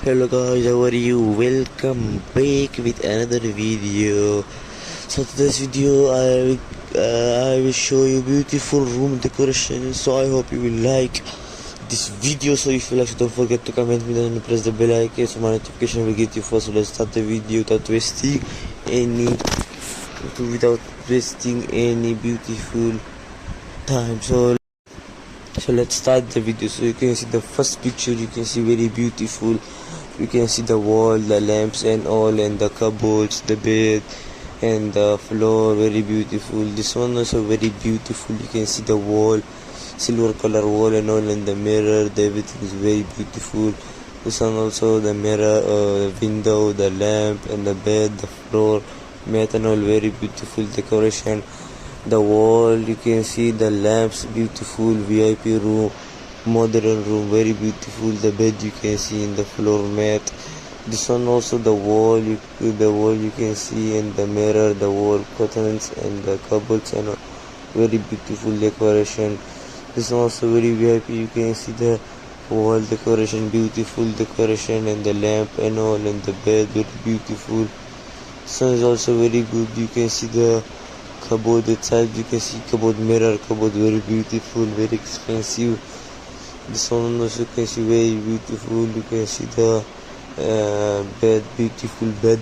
Hello guys, how are you? Welcome back with another video. So today's video I will show you beautiful room decoration. So I hope you will like this video. So if you like, don't forget to comment me down and press the bell icon so my notification will get you first. So let's start the video without wasting any beautiful time. So let's start the video. So you can see the first picture, you can see very beautiful. You can see the wall, the lamps and all, and the cupboards, the bed and the floor, very beautiful. This one also very beautiful. You can see the wall, silver color wall and all, and the mirror, everything is very beautiful. This one also the mirror, the window, the lamp and the bed, the floor, mat and all, very beautiful decoration. The wall, you can see the lamps, beautiful. VIP room, modern room, very beautiful. The bed you can see in the floor mat. This one also the wall you can see, and the mirror, the wall curtains and the cupboards and all, very beautiful decoration. This one also very VIP. You can see the wall decoration, beautiful decoration, and the lamp and all, and the bed, very beautiful. This one is also very good. You can see the cupboard itself, you can see cupboard, mirror, cupboard, very beautiful, very expensive. This one also you can see very beautiful. You can see the bed, beautiful bed,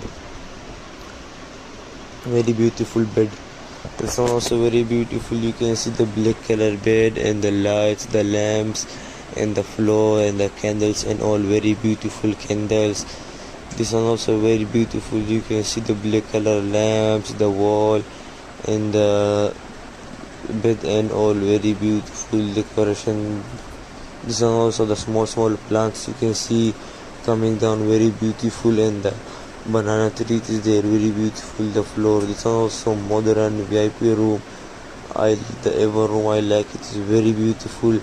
very beautiful bed. This one also very beautiful. You can see the black color bed and the lights, the lamps and the floor and the candles and all, very beautiful candles. This one also very beautiful. You can see the black color lamps, the wall and the bed and all, very beautiful decoration. This one also the small plants you can see coming down, very beautiful, and the banana tree is there, very beautiful. The floor, this one also modern VIP room. The ever room I like it, is very beautiful. You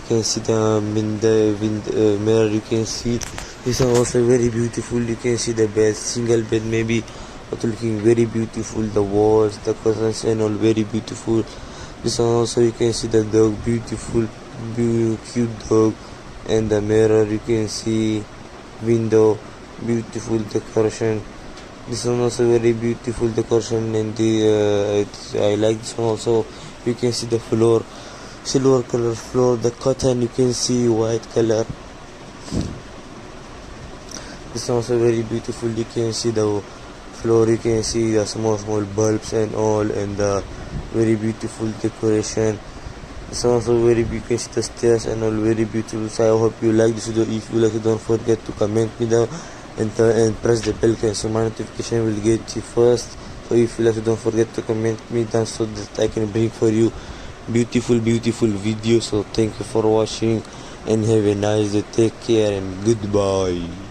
can see the mirror, you can see this one also very beautiful. You can see the bed, single bed maybe, but looking very beautiful. The walls, the curtains and all, very beautiful. This one also you can see the dog, beautiful, cute dog, and the mirror, you can see window, beautiful decoration. This one also very beautiful decoration, and I like this one also. You can see the floor, silver color floor, the curtain you can see white color. This one also very beautiful. You can see the floor, you can see the small bulbs and all, and the very beautiful decoration. This one also very big. You can see the stairs and all, very beautiful. So I hope you like this video. If you like it, don't forget to comment me down and press the bell icon so my notification will get you first. So if you like it, don't forget to comment me down so that I can bring for you beautiful videos. So thank you for watching and have a nice day. Take care and goodbye.